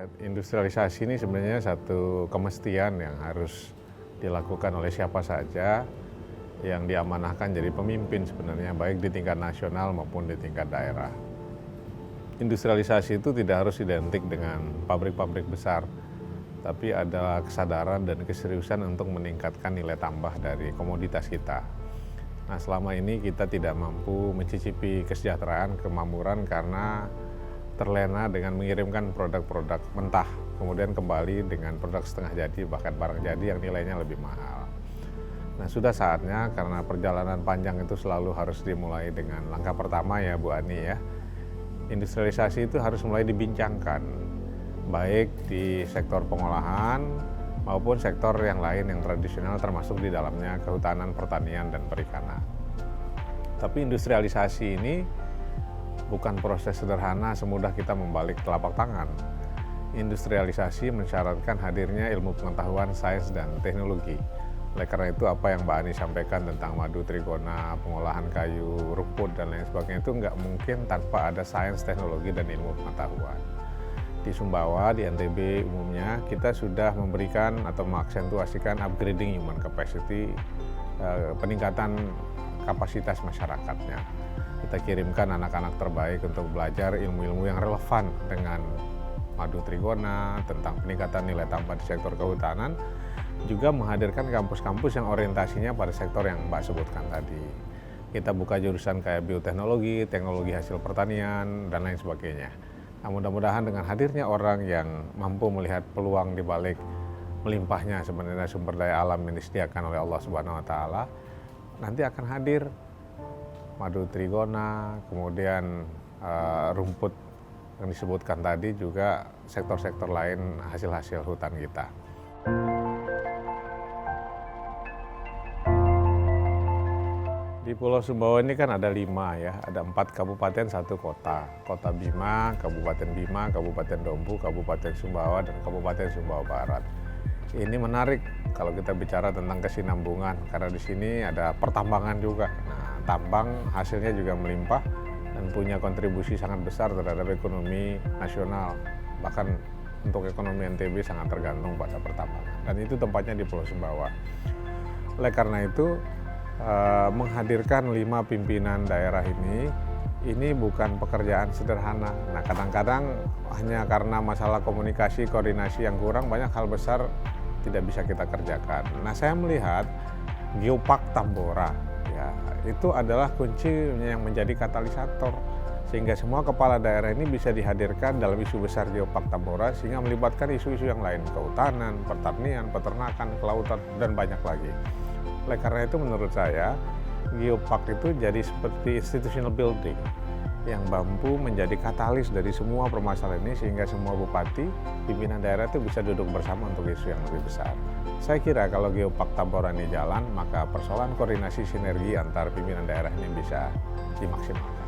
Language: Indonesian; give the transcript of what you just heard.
Industrialisasi ini sebenarnya satu kemestian yang harus dilakukan oleh siapa saja yang diamanahkan jadi pemimpin sebenarnya, baik di tingkat nasional maupun di tingkat daerah. Industrialisasi itu tidak harus identik dengan pabrik-pabrik besar, tapi ada kesadaran dan keseriusan untuk meningkatkan nilai tambah dari komoditas kita. Nah, selama ini kita tidak mampu mencicipi kesejahteraan, kemakmuran karena terlena dengan mengirimkan produk-produk mentah, kemudian kembali dengan produk setengah jadi, bahkan barang jadi yang nilainya lebih mahal. Nah, sudah saatnya karena perjalanan panjang itu selalu harus dimulai dengan langkah pertama ya Bu Ani ya. Industrialisasi itu harus mulai dibincangkan, baik di sektor pengolahan maupun sektor yang lain yang tradisional termasuk di dalamnya kehutanan, pertanian, dan perikanan. Tapi industrialisasi ini bukan proses sederhana semudah kita membalik telapak tangan. Industrialisasi mensyaratkan hadirnya ilmu pengetahuan, sains, dan teknologi. Oleh karena itu apa yang Mbak Ani sampaikan tentang madu trigona, pengolahan kayu, rumput, dan lain sebagainya itu nggak mungkin tanpa ada sains, teknologi, dan ilmu pengetahuan. Di Sumbawa, di NTB umumnya, kita sudah memberikan atau mengaksentuasikan upgrading human capacity, peningkatan kapasitas masyarakatnya. Kita kirimkan anak-anak terbaik untuk belajar ilmu-ilmu yang relevan dengan madu trigona, tentang peningkatan nilai tambah di sektor kehutanan, juga menghadirkan kampus-kampus yang orientasinya pada sektor yang Mbak sebutkan tadi. Kita buka jurusan kayak bioteknologi, teknologi hasil pertanian, dan lain sebagainya. Nah, mudah-mudahan dengan hadirnya orang yang mampu melihat peluang di balik melimpahnya sebenarnya sumber daya alam yang disediakan oleh Allah Subhanahu wa taala, nanti akan hadir madu trigona, kemudian rumput yang disebutkan tadi, juga sektor-sektor lain hasil-hasil hutan kita. Di Pulau Sumbawa ini kan ada 5 ya, ada 4 kabupaten, 1 kota. Kota Bima, Kabupaten Dompu, Kabupaten Sumbawa, dan Kabupaten Sumbawa Barat. Ini menarik kalau kita bicara tentang kesinambungan, karena di sini ada pertambangan juga. Nah, tambang hasilnya juga melimpah dan punya kontribusi sangat besar terhadap ekonomi nasional. Bahkan untuk ekonomi NTB sangat tergantung pada pertambangan. Dan itu tempatnya di Pulau Sumbawa. Oleh karena itu, menghadirkan 5 pimpinan daerah ini bukan pekerjaan sederhana. Nah, kadang-kadang hanya karena masalah komunikasi, koordinasi yang kurang, banyak hal besar tidak bisa kita kerjakan. Nah, saya melihat Geopark Tambora ya, itu adalah kunci yang menjadi katalisator sehingga semua kepala daerah ini bisa dihadirkan dalam isu besar Geopark Tambora, sehingga melibatkan isu-isu yang lain, kehutanan, pertanian, peternakan, kelautan, dan banyak lagi. Oleh karena itu menurut saya Geopark itu jadi seperti institutional building yang mampu menjadi katalis dari semua permasalahan ini, sehingga semua bupati, pimpinan daerah itu bisa duduk bersama untuk isu yang lebih besar. Saya kira kalau Geopark Tambora ini jalan, maka persoalan koordinasi sinergi antar pimpinan daerah ini bisa dimaksimalkan.